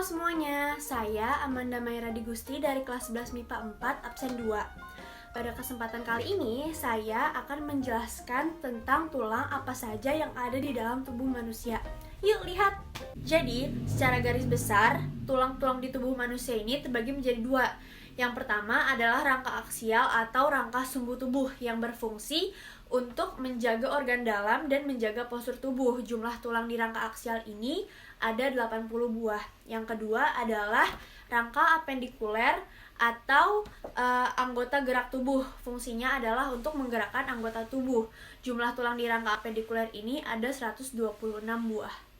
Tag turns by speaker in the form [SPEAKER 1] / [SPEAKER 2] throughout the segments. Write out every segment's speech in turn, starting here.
[SPEAKER 1] semuanya, saya Amanda Maira Digusti dari kelas 11 MIPA 4 absen 2. Pada kesempatan kali ini, saya akan menjelaskan tentang tulang apa saja yang ada di dalam tubuh manusia. Yuk lihat! Jadi, secara garis besar, tulang-tulang di tubuh manusia ini terbagi menjadi dua. Yang pertama adalah rangka aksial atau rangka sumbu tubuh yang berfungsi untuk menjaga organ dalam dan menjaga postur tubuh. Jumlah tulang di rangka aksial ini ada 80 buah. Yang kedua adalah rangka apendikuler atau anggota gerak tubuh. Fungsinya adalah untuk menggerakkan anggota tubuh. Jumlah tulang di rangka apendikuler ini ada 126 buah.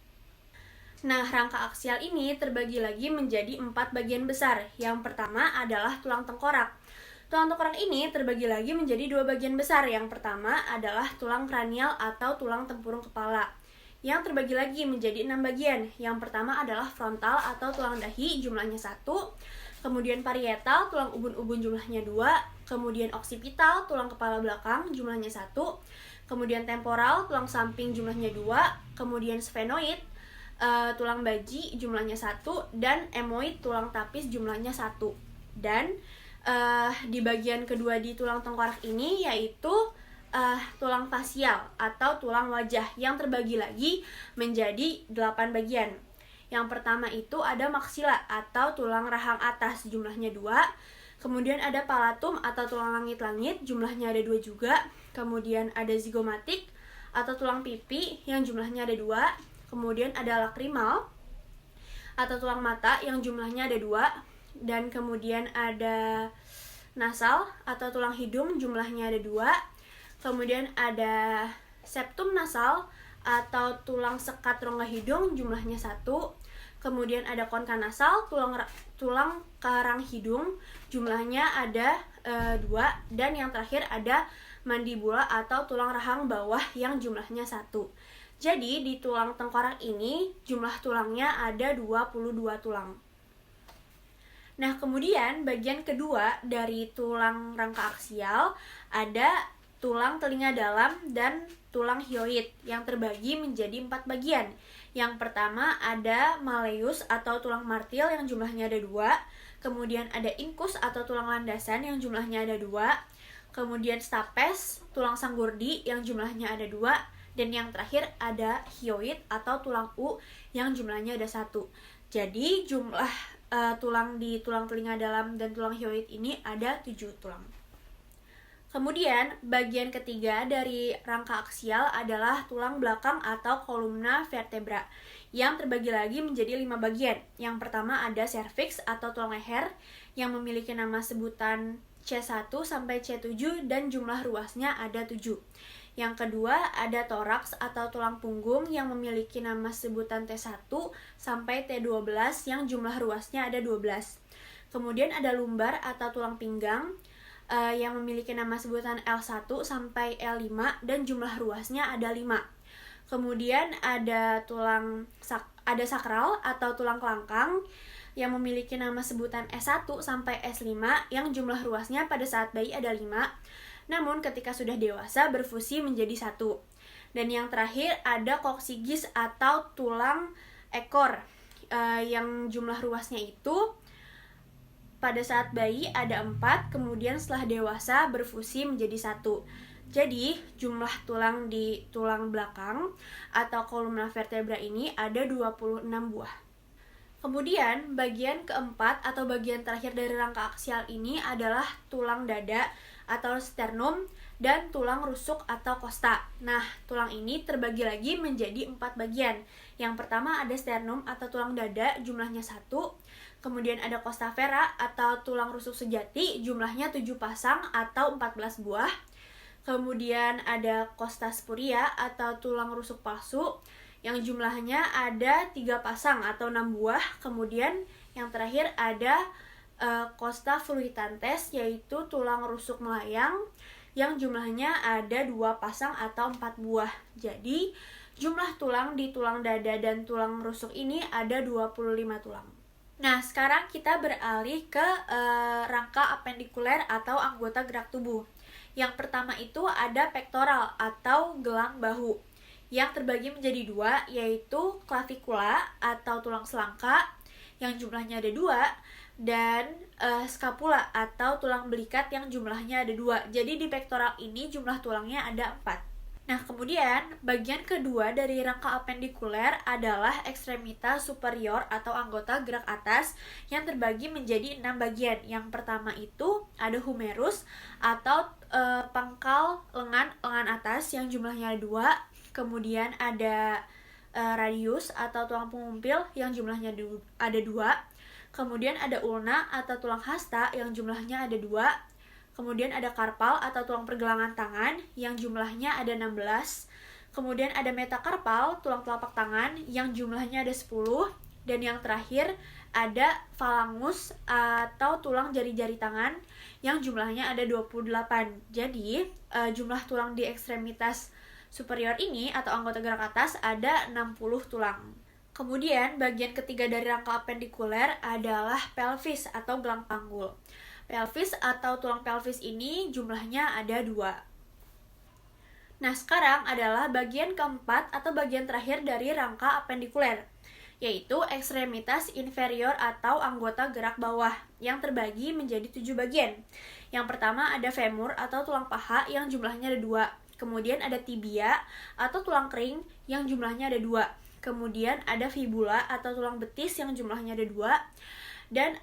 [SPEAKER 1] Nah, rangka aksial ini terbagi lagi menjadi 4 bagian besar. Yang pertama adalah tulang tengkorak. Tulang tengkorak ini terbagi lagi menjadi 2 bagian besar. Yang pertama adalah tulang kranial atau tulang tempurung kepala, yang terbagi lagi menjadi 6 bagian. Yang pertama adalah frontal atau tulang dahi, jumlahnya 1. Kemudian parietal, tulang ubun-ubun, jumlahnya 2. Kemudian oksipital, tulang kepala belakang, jumlahnya 1. Kemudian temporal, tulang samping, jumlahnya 2. Kemudian sphenoid, tulang baji, jumlahnya 1. Dan emoid, tulang tapis, jumlahnya 1. Dan di bagian kedua di tulang tengkorak ini yaitu tulang fasial atau tulang wajah yang terbagi lagi menjadi 8 bagian. Yang pertama itu ada maksila atau tulang rahang atas, jumlahnya 2. Kemudian ada palatum atau tulang langit-langit, jumlahnya ada 2 juga. Kemudian ada zigomatik atau tulang pipi yang jumlahnya ada 2. Kemudian ada lakrimal atau tulang mata yang jumlahnya ada 2. Dan kemudian ada nasal atau tulang hidung, jumlahnya ada 2. Kemudian ada septum nasal atau tulang sekat rongga hidung, jumlahnya 1. Kemudian ada konka nasal, tulang karang hidung, jumlahnya ada 2. Dan yang terakhir ada mandibula atau tulang rahang bawah yang jumlahnya 1. Jadi di tulang tengkorak ini jumlah tulangnya ada 22 tulang. Nah, kemudian bagian kedua dari tulang rangka aksial ada tulang telinga dalam dan tulang hyoid yang terbagi menjadi 4 bagian. Yang pertama ada malleus atau tulang martil yang jumlahnya ada 2. Kemudian ada incus atau tulang landasan yang jumlahnya ada 2. Kemudian stapes, tulang sanggurdi yang jumlahnya ada 2. Dan yang terakhir ada hyoid atau tulang yang jumlahnya ada 1. Jadi jumlah tulang di tulang telinga dalam dan tulang hyoid ini ada 7 tulang. Kemudian bagian ketiga dari rangka aksial adalah tulang belakang atau kolumna vertebra yang terbagi lagi menjadi 5 bagian. Yang pertama ada cervix atau tulang leher yang memiliki nama sebutan C1 sampai C7 dan jumlah ruasnya ada 7. Yang kedua ada toraks atau tulang punggung yang memiliki nama sebutan T1 sampai T12 yang jumlah ruasnya ada 12. Kemudian ada lumbar atau tulang pinggang yang memiliki nama sebutan L1 sampai L5 dan jumlah ruasnya ada 5. Kemudian ada sakral atau tulang kelangkang yang memiliki nama sebutan S1 sampai S5 yang jumlah ruasnya pada saat bayi ada 5. Namun ketika sudah dewasa berfusi menjadi 1. Dan yang terakhir ada koksigis atau tulang ekor yang jumlah ruasnya itu pada saat bayi ada 4, kemudian setelah dewasa berfusi menjadi 1. Jadi jumlah tulang di tulang belakang atau kolumna vertebra ini ada 26 buah. Kemudian bagian keempat atau bagian terakhir dari rangka aksial ini adalah tulang dada atau sternum dan tulang rusuk atau kosta. Nah, tulang ini terbagi lagi menjadi 4 bagian. Yang pertama ada sternum atau tulang dada, jumlahnya 1. Kemudian ada costa vera atau tulang rusuk sejati, jumlahnya 7 pasang atau 14 buah. Kemudian ada costa spuria atau tulang rusuk palsu yang jumlahnya ada 3 pasang atau 6 buah. Kemudian yang terakhir ada costa fruitantes yaitu tulang rusuk melayang yang jumlahnya ada 2 pasang atau 4 buah. Jadi jumlah tulang di tulang dada dan tulang rusuk ini ada 25 tulang. Nah, sekarang kita beralih ke rangka apendikuler atau anggota gerak tubuh. Yang pertama itu ada pektoral atau gelang bahu yang terbagi menjadi 2, yaitu clavikula atau tulang selangka yang jumlahnya ada 2, dan scapula atau tulang belikat yang jumlahnya ada 2. Jadi di pektoral ini jumlah tulangnya ada 4. Nah, kemudian bagian kedua dari rangka apendikuler adalah ekstremitas superior atau anggota gerak atas yang terbagi menjadi 6 bagian. Yang pertama itu ada humerus atau pangkal lengan atas yang jumlahnya ada 2. Kemudian ada radius atau tulang pengumpil yang jumlahnya ada 2. Kemudian ada ulna atau tulang hasta yang jumlahnya ada 2. Kemudian ada karpal atau tulang pergelangan tangan yang jumlahnya ada 16. Kemudian ada metakarpal, tulang telapak tangan yang jumlahnya ada 10. Dan yang terakhir ada falangus atau tulang jari-jari tangan yang jumlahnya ada 28. Jadi jumlah tulang di ekstremitas superior ini atau anggota gerak atas ada 60 tulang. Kemudian bagian ketiga dari rangka apendikuler adalah pelvis atau gelang panggul. Pelvis atau tulang pelvis ini jumlahnya ada 2. Nah, sekarang adalah bagian keempat atau bagian terakhir dari rangka apendikuler, yaitu ekstremitas inferior atau anggota gerak bawah yang terbagi menjadi 7 bagian. Yang pertama ada femur atau tulang paha yang jumlahnya ada 2. Kemudian ada tibia atau tulang kering yang jumlahnya ada 2. Kemudian ada fibula atau tulang betis yang jumlahnya ada 2. Dan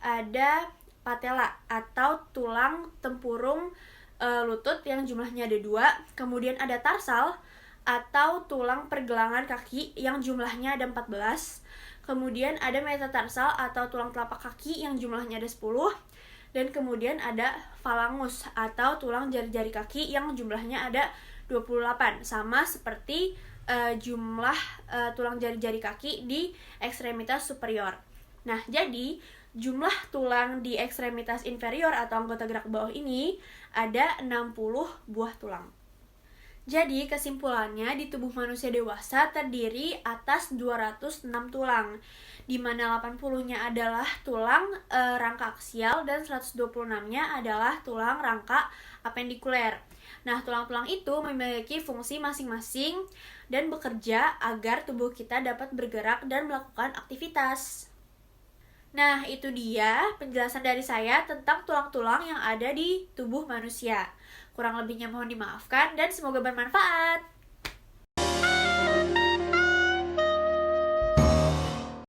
[SPEAKER 1] ada patella atau tulang tempurung lutut yang jumlahnya ada 2. Kemudian ada tarsal atau tulang pergelangan kaki yang jumlahnya ada 14. Kemudian ada metatarsal atau tulang telapak kaki yang jumlahnya ada 10. Dan kemudian ada falangus atau tulang jari-jari kaki yang jumlahnya ada 28. Sama seperti jumlah tulang jari-jari kaki di ekstremitas superior. Nah, jadi jumlah tulang di ekstremitas inferior atau anggota gerak bawah ini ada 60 buah tulang. Jadi kesimpulannya di tubuh manusia dewasa terdiri atas 206 tulang, di mana 80-nya adalah tulang rangka aksial dan 126-nya adalah tulang rangka apendikuler. Nah, tulang-tulang itu memiliki fungsi masing-masing dan bekerja agar tubuh kita dapat bergerak dan melakukan aktivitas. Nah, itu dia penjelasan dari saya tentang tulang-tulang yang ada di tubuh manusia. Kurang lebihnya mohon dimaafkan dan semoga bermanfaat.